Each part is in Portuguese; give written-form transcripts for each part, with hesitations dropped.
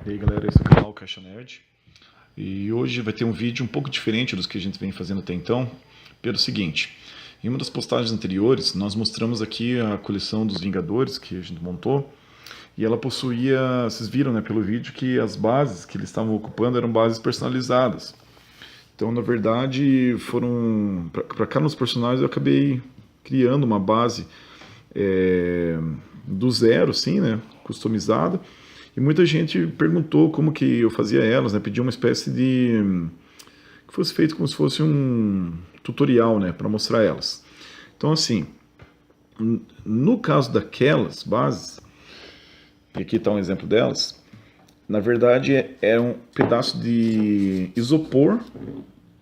E aí galera, esse é o canal Caixa Nerd. E hoje vai ter um vídeo um pouco diferente dos que a gente vem fazendo até então, pelo seguinte. Em uma das postagens anteriores, nós mostramos aqui a coleção dos Vingadores que a gente montou. E ela possuía, vocês viram, né, pelo vídeo, que as bases que eles estavam ocupando eram bases personalizadas. Então, na verdade, foram para cada um dos personagens eu acabei criando uma base do zero, assim, né, customizada. E muita gente perguntou como que eu fazia elas, né, pediu uma espécie de que fosse feito como se fosse um tutorial, né, para mostrar elas. Então, assim, no caso daquelas bases, e aqui está um exemplo delas, na verdade é um pedaço de isopor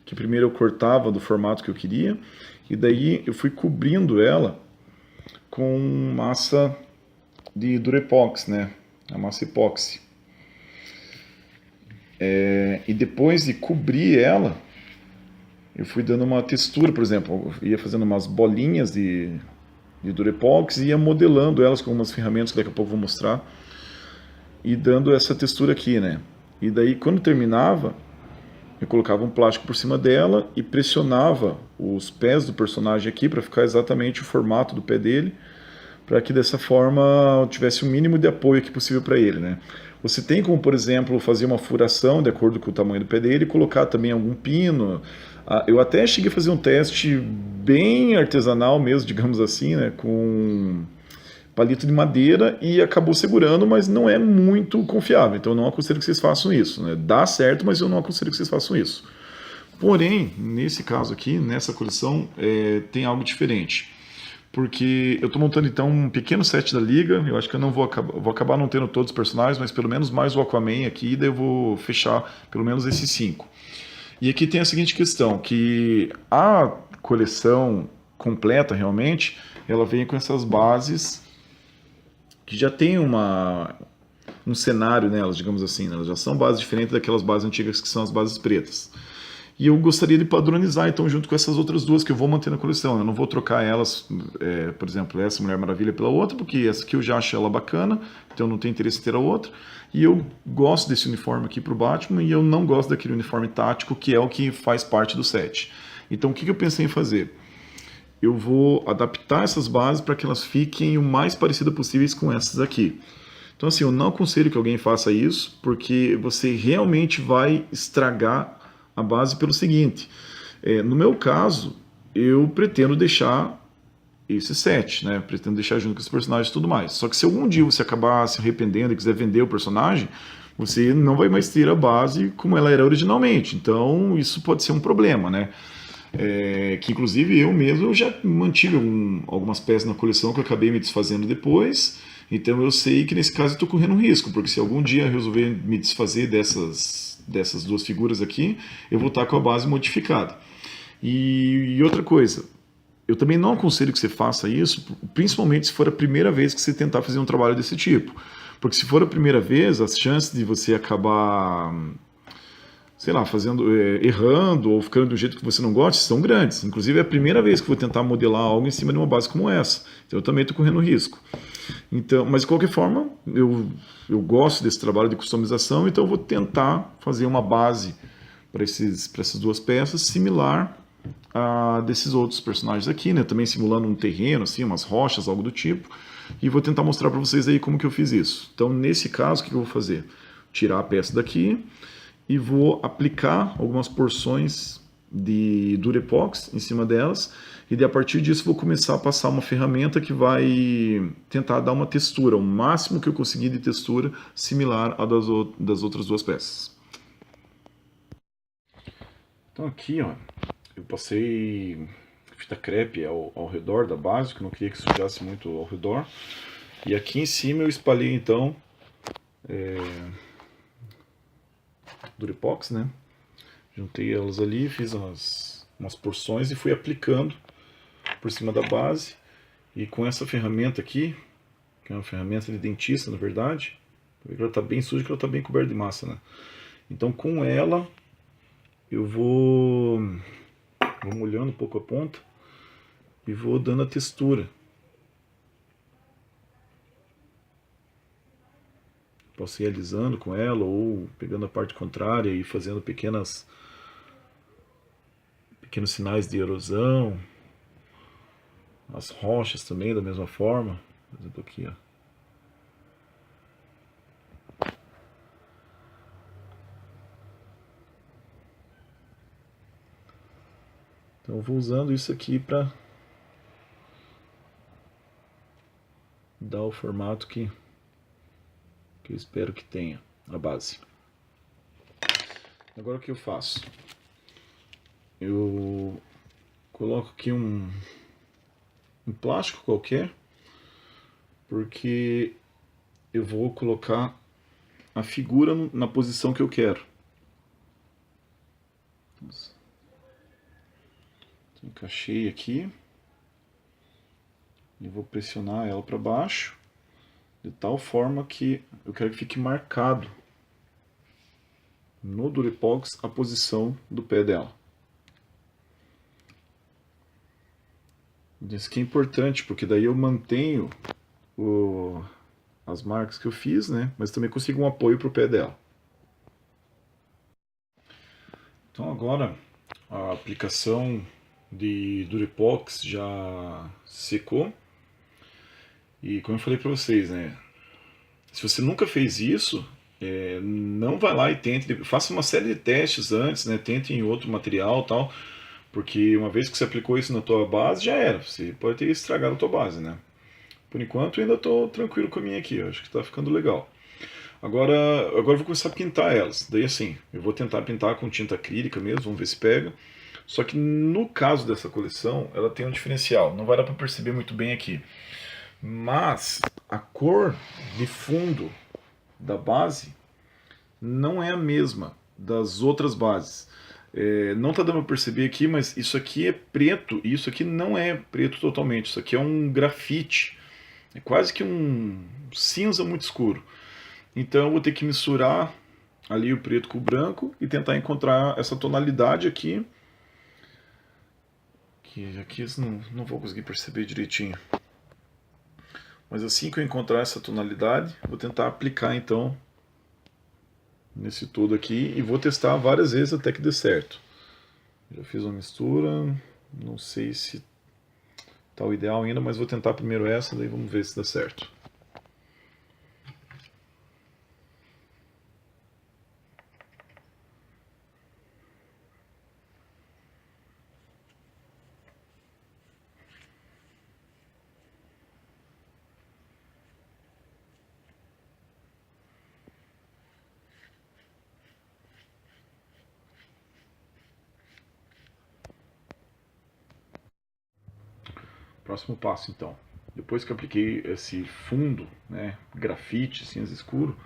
que primeiro eu cortava do formato que eu queria, e daí eu fui cobrindo ela com massa de Durepox, né? A massa epóxi. E depois de cobrir ela, eu fui dando uma textura, por exemplo, eu ia fazendo umas bolinhas de Durepox e ia modelando elas com algumas ferramentas que daqui a pouco eu vou mostrar, e dando essa textura aqui, né? E daí quando terminava, eu colocava um plástico por cima dela e pressionava os pés do personagem aqui para ficar exatamente o formato do pé dele, para que dessa forma eu tivesse o mínimo de apoio aqui possível para ele, né? Você tem como, por exemplo, fazer uma furação de acordo com o tamanho do pé dele e colocar também algum pino. Eu até cheguei a fazer um teste bem artesanal mesmo, digamos assim, né, com palito de madeira e acabou segurando, mas não é muito confiável. Então eu não aconselho que vocês façam isso, né? Dá certo, mas eu não aconselho que vocês façam isso. Porém, nesse caso aqui, nessa coleção, tem algo diferente. Porque eu estou montando então um pequeno set da liga. Eu acho que eu não vou acabar não tendo todos os personagens, mas pelo menos mais o Aquaman aqui, daí eu vou fechar pelo menos esses 5. E aqui tem a seguinte questão, que a coleção completa realmente, ela vem com essas bases que já tem um cenário nelas, digamos assim, né? Elas já são bases diferentes daquelas bases antigas que são as bases pretas. E eu gostaria de padronizar, então, junto com essas outras duas que eu vou manter na coleção. Eu não vou trocar elas, por exemplo, essa Mulher Maravilha pela outra, porque essa aqui eu já acho ela bacana, então não tenho interesse em ter a outra. E eu gosto desse uniforme aqui pro Batman, e eu não gosto daquele uniforme tático, que é o que faz parte do set. Então, o que eu pensei em fazer? Eu vou adaptar essas bases para que elas fiquem o mais parecidas possíveis com essas aqui. Então, assim, eu não aconselho que alguém faça isso, porque você realmente vai estragar a base pelo seguinte. No meu caso, eu pretendo deixar esse set, né? Pretendo deixar junto com os personagens e tudo mais. Só que se algum dia você acabar se arrependendo e quiser vender o personagem, você não vai mais ter a base como ela era originalmente. Então, isso pode ser um problema, né? Que inclusive eu mesmo já mantive algumas peças na coleção que eu acabei me desfazendo depois. Então eu sei que nesse caso eu estou correndo um risco, porque se algum dia eu resolver me desfazer dessas duas figuras aqui, eu vou estar com a base modificada. E outra coisa, eu também não aconselho que você faça isso, principalmente se for a primeira vez que você tentar fazer um trabalho desse tipo. Porque se for a primeira vez, as chances de você acabar, sei lá, errando ou ficando do jeito que você não gosta são grandes. Inclusive é a primeira vez que eu vou tentar modelar algo em cima de uma base como essa. Então eu também estou correndo risco. Então, mas de qualquer forma, eu gosto desse trabalho de customização, então eu vou tentar fazer uma base para essas duas peças similar a desses outros personagens aqui, né? Também simulando um terreno, assim, umas rochas, algo do tipo. E vou tentar mostrar para vocês aí como que eu fiz isso. Então, nesse caso, o que eu vou fazer? Tirar a peça daqui e vou aplicar algumas porções de Durepox em cima delas, e a partir disso vou começar a passar uma ferramenta que vai tentar dar uma textura, o máximo que eu conseguir de textura similar à das outras duas peças. Então aqui, ó, eu passei fita crepe ao redor da base, que eu não queria que sujasse muito ao redor, e aqui em cima eu espalhei então Durepox, né? Juntei elas ali, fiz umas porções e fui aplicando por cima da base. E com essa ferramenta aqui, que é uma ferramenta de dentista, na verdade, ela está bem suja, que ela está bem coberta de massa, né? Então com ela eu vou molhando um pouco a ponta e vou dando a textura Posso ir alisando com ela ou pegando a parte contrária e fazendo pequenos sinais de erosão. As rochas também da mesma forma. Por exemplo aqui, ó. Então eu vou usando isso aqui para dar o formato que eu espero que tenha a base. Agora o que eu faço? Eu coloco aqui um plástico qualquer, porque eu vou colocar a figura na posição que eu quero. Encaixei aqui e vou pressionar ela para baixo de tal forma que eu quero que fique marcado no Durepox a posição do pé dela. Isso aqui é importante porque daí eu mantenho as marcas que eu fiz, né? Mas também consigo um apoio para o pé dela. Então agora a aplicação de Durepox já secou. E como eu falei para vocês, né? Se você nunca fez isso, não vai lá e tente, faça uma série de testes antes, né? Tente em outro material, tal, porque uma vez que você aplicou isso na tua base, já era. Você pode ter estragado a tua base, né? Por enquanto, eu ainda estou tranquilo com a minha aqui. Eu acho que está ficando legal. Agora eu vou começar a pintar elas. Daí assim, eu vou tentar pintar com tinta acrílica mesmo, vamos ver se pega. Só que no caso dessa coleção, ela tem um diferencial. Não vai dar para perceber muito bem aqui. Mas a cor de fundo da base não é a mesma das outras bases. Não está dando para perceber aqui, mas isso aqui é preto e isso aqui não é preto totalmente. Isso aqui é um grafite. É quase que um cinza muito escuro. Então eu vou ter que misturar ali o preto com o branco e tentar encontrar essa tonalidade aqui. Que aqui eu não vou conseguir perceber direitinho. Mas assim que eu encontrar essa tonalidade, vou tentar aplicar então nesse todo aqui e vou testar várias vezes até que dê certo. Já fiz uma mistura, não sei se está o ideal ainda, mas vou tentar primeiro essa, daí vamos ver se dá certo. Próximo passo então. Depois que eu apliquei esse fundo, né, grafite, cinza escuro,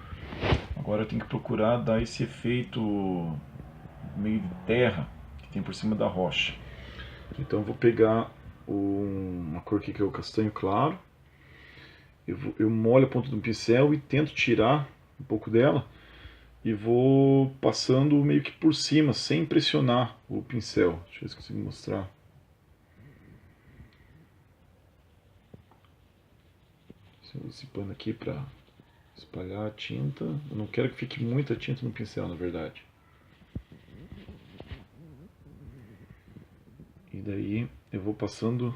agora eu tenho que procurar dar esse efeito meio de terra que tem por cima da rocha. Então eu vou pegar uma cor aqui que é o castanho claro, eu molho a ponta do pincel e tento tirar um pouco dela e vou passando meio que por cima, sem pressionar o pincel. Deixa eu ver se consigo mostrar. Esse pano aqui para espalhar a tinta. Eu não quero que fique muita tinta no pincel, na verdade. E daí eu vou passando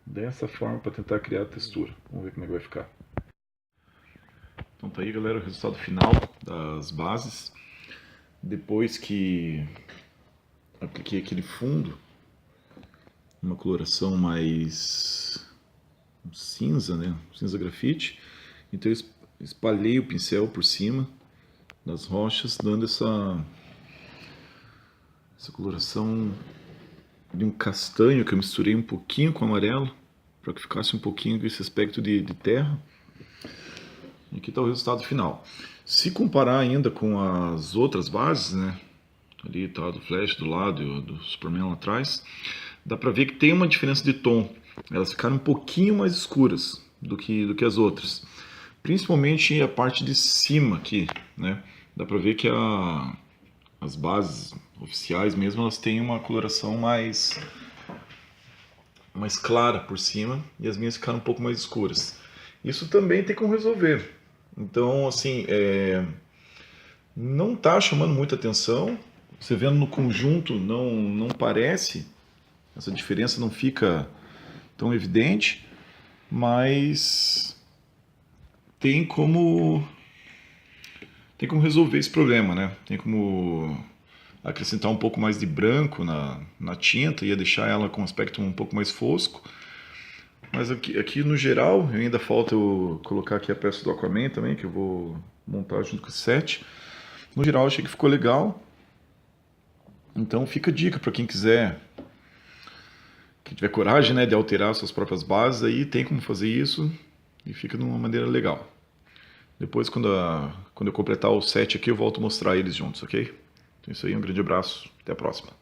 dessa forma para tentar criar a textura. Vamos ver como é que vai ficar. Então tá aí, galera, o resultado final das bases. Depois que apliquei aquele fundo, uma coloração mais cinza, né? Cinza grafite. Então eu espalhei o pincel por cima das rochas, dando essa coloração de um castanho que eu misturei um pouquinho com amarelo, para que ficasse um pouquinho com esse aspecto de terra. E aqui está o resultado final. Se comparar ainda com as outras bases, né? Ali está do Flash do lado e do Superman lá atrás, dá para ver que tem uma diferença de tom. Elas ficaram um pouquinho mais escuras do que as outras. Principalmente a parte de cima aqui, né? Dá para ver que as bases oficiais mesmo, elas têm uma coloração mais clara por cima e as minhas ficaram um pouco mais escuras. Isso também tem como resolver. Então, assim, não está chamando muita atenção. Você vendo no conjunto não parece, essa diferença não fica tão evidente, mas tem como resolver esse problema, né? Tem como acrescentar um pouco mais de branco na tinta, ia deixar ela com um aspecto um pouco mais fosco. Mas aqui no geral, ainda falta eu colocar aqui a peça do Aquaman também, que eu vou montar junto com esse set. No geral, achei que ficou legal. Então fica a dica para quem quiser, quem tiver coragem, né, de alterar suas próprias bases, aí tem como fazer isso e fica de uma maneira legal. Depois, quando eu completar o set aqui, eu volto a mostrar eles juntos, ok? Então é isso aí, um grande abraço, até a próxima.